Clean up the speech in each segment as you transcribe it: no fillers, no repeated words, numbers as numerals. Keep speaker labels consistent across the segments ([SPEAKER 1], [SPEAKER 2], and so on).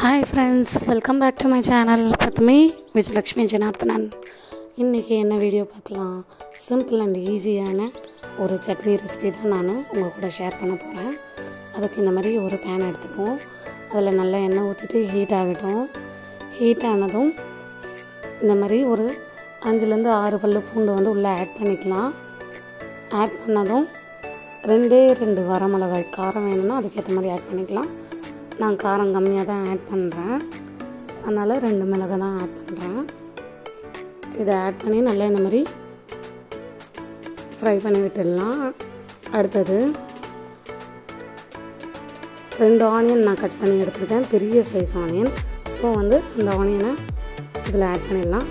[SPEAKER 1] Hi friends, welcome back to my channel with me Vijayalakshmi Janardhanan. இன்றைக்கி என்ன video பார்க்கலாம், simple and ஈஸியான ஒரு சட்னி ரெசிபி தான் நான் உங்கள் கூட ஷேர் பண்ண போகிறேன். அதுக்கு இந்த மாதிரி ஒரு பேன் எடுத்துப்போம். அதில் நல்லா எண்ணெய் ஊற்றிட்டு ஹீட் ஆகட்டும். ஹீட் ஆனதும் இந்த மாதிரி ஒரு 5லேருந்து 6 பல்லு பூண்டு வந்து உள்ளே ஆட் பண்ணிக்கலாம். ஆட் பண்ணதும் 2 வரமிளகாய், காரம் வேணும்னா அதுக்கேற்ற மாதிரி ஆட் பண்ணிக்கலாம். நான் காரம் கம்மியாக தான் ஆட் பண்ணுறேன், அதனால் 2 மிளகாய் தான் ஆட் பண்ணுறேன். இதை ஆட் பண்ணி நல்லா இந்த மாதிரி ஃப்ரை பண்ணி விட்டுடலாம். அடுத்தது 2 ஆனியன் நான் கட் பண்ணி எடுத்துருக்கேன், பெரிய சைஸ் ஆனியன். ஸோ வந்து அந்த ஆனியனை இதில் ஆட் பண்ணிடலாம்.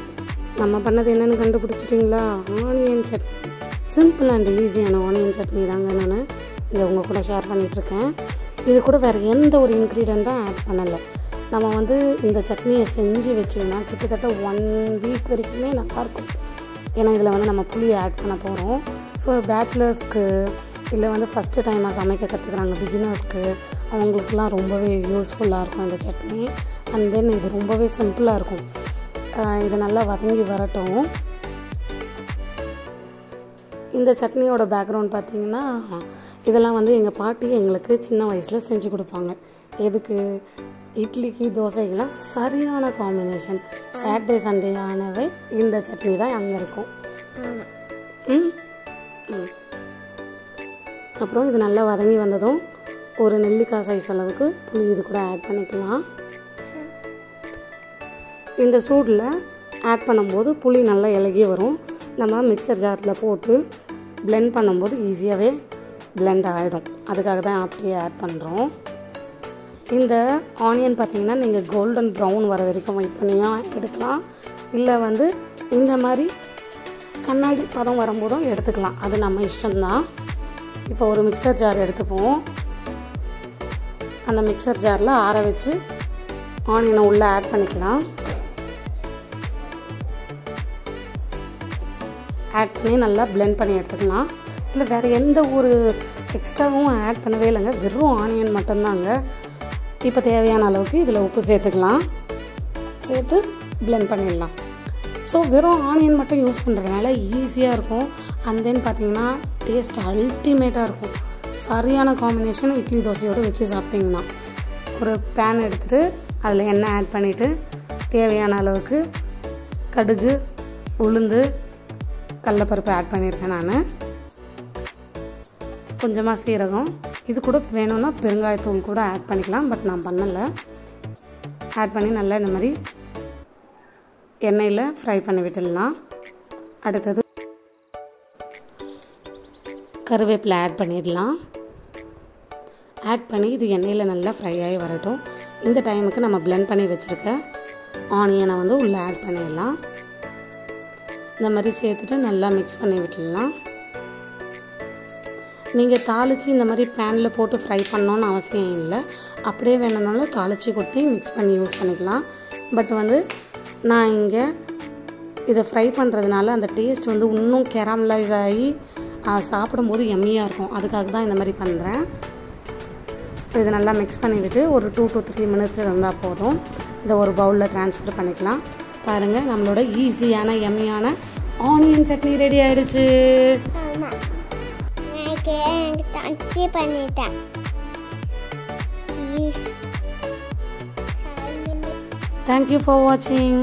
[SPEAKER 1] நம்ம பண்ணது என்னென்னு கண்டுபிடிச்சிட்டிங்களா? ஆனியன் சட்னி, சிம்பிள் அண்ட் ஈஸியான ஆனியன் சட்னி தாங்க நான் இங்கே உங்கள் கூட ஷேர் பண்ணிகிட்ருக்கேன். இது கூட வேறு எந்த ஒரு இன்க்ரீடியண்ட்டும் ஆட் பண்ணலை. நம்ம வந்து இந்த சட்னியை செஞ்சு வச்சோம்னா கிட்டத்தட்ட 1 வீக் வரைக்குமே நல்லாயிருக்கும். ஏன்னா இதில் வந்து நம்ம புளியை ஆட் பண்ண போகிறோம். ஸோ பேச்சுலர்ஸ்க்கு இல்லை வந்து ஃபஸ்ட்டு டைமாக சமைக்க கற்றுக்குறாங்க பிகினர்ஸ்க்கு, அவங்களுக்குலாம் ரொம்பவே யூஸ்ஃபுல்லாக இருக்கும் இந்த சட்னி. அண்ட் தென் இது ரொம்பவே சிம்பிளாக இருக்கும். இது நல்லா வதங்கி வரட்டும். இந்த சட்னியோட பேக்ரவுண்ட் பார்த்திங்கன்னா, இதெல்லாம் வந்து எங்கள் பாட்டி எங்களுக்கு சின்ன வயசில் செஞ்சு கொடுப்பாங்க. எதுக்கு? இட்லிக்கு தோசைக்கெல்லாம் சரியான காம்பினேஷன். சாட்டர்டே சண்டே ஆனவே இந்த சட்னி தான் அங்கே இருக்கும். அப்புறம் இது நல்லா வதங்கி வந்ததும் ஒரு நெல்லிக்காய் சைஸ் அளவுக்கு புளி இது கூட ஆட் பண்ணிக்கலாம். இந்த சூடில் ஆட் பண்ணும்போது புளி நல்லா இலகி வரும். நம்ம மிக்சர் ஜாரில் போட்டு பிளெண்ட் பண்ணும்போது ஈஸியாகவே பிளெண்ட் ஆகிடும். அதுக்காக தான் அப்படியே ஆட் பண்ணுறோம். இந்த ஆனியன் பார்த்திங்கன்னா நீங்கள் கோல்டன் ப்ரௌன் வர வரைக்கும் வெயிட் பண்ணியும் எடுக்கலாம், இல்லை வந்து இந்த மாதிரி கண்ணாடி பதம் வரும்போதும் எடுத்துக்கலாம். அது நம்ம இஷ்டம்தான். இப்போ ஒரு மிக்சர் ஜார் எடுத்துப்போம். அந்த மிக்சர் ஜாரில் ஆற வச்சு ஆனியனை உள்ளே ஆட் பண்ணிக்கலாம். ஆட் பண்ணி நல்லா பிளெண்ட் பண்ணி எடுத்துக்கலாம். இல்லை வேறு எந்த ஒரு எக்ஸ்ட்ராவும் ஆட் பண்ணவே இல்லைங்க, வெறும் ஆனியன் மட்டும்தாங்க. இப்போ தேவையான அளவுக்கு இதில் உப்பு சேர்த்துக்கலாம், சேர்த்து பிளெண்ட் பண்ணிடலாம். ஸோ வெறும் ஆனியன் மட்டும் யூஸ் பண்ணுறதுனால ஈஸியாக இருக்கும். அண்ட் தென் பார்த்திங்கன்னா டேஸ்ட் அல்டிமேட்டாக இருக்கும். சரியான காம்பினேஷன் இட்லி தோசையோடு வச்சு சாப்பிட்டிங்கன்னா. ஒரு பேன் எடுத்துகிட்டு அதில் எண்ணெய் ஆட் பண்ணிவிட்டு தேவையான அளவுக்கு கடுகு, உளுந்து, கடலைப்பருப்பு ஆட் பண்ணியிருக்கேன் நான். கொஞ்சமாக சீரகம், இது கூட வேணும்னா பெருங்காயத்தூள் கூட ஆட் பண்ணிக்கலாம், பட் நான் பண்ணலை. ஆட் பண்ணி நல்லா இந்த மாதிரி எண்ணெயில் ஃப்ரை பண்ணி விட்டுடலாம். அடுத்தது கருவேப்பிலை ஆட் பண்ணிடலாம். ஆட் பண்ணி இது எண்ணெயில் நல்லா ஃப்ரை ஆகி வரட்டும். இந்த டைமுக்கு நம்ம பிளெண்ட் பண்ணி வச்சுருக்க ஆனியனை வந்து உள்ளே ஆட் பண்ணிடலாம். இந்த மாதிரி சேர்த்துட்டு நல்லா மிக்ஸ் பண்ணி விட்டுடலாம். நீங்கள் தாளித்து இந்த மாதிரி பேனில் போட்டு ஃப்ரை பண்ணணுன்னு அவசியம் இல்லை. அப்படியே வேணும்னாலும் தாளித்து கொட்டி மிக்ஸ் பண்ணி யூஸ் பண்ணிக்கலாம். பட் வந்து நான் இங்கே இதை ஃப்ரை பண்ணுறதுனால அந்த டேஸ்ட் வந்து இன்னும் கேரமலைஸ் ஆகி சாப்பிடும்போது எம்மியாக இருக்கும். அதுக்காக தான் இந்த மாதிரி பண்ணுறேன். ஸோ இதை நல்லா மிக்ஸ் பண்ணிவிட்டு ஒரு 2 to 3 மினிட்ஸ் இருந்தால் போதும். இதை ஒரு பவுலில் ட்ரான்ஸ்ஃபர் பண்ணிக்கலாம். பாருங்கள், நம்மளோட ஈஸியான எம்மியான ஆனியன் சட்னி ரெடி ஆகிடுச்சு. Thank you for watching.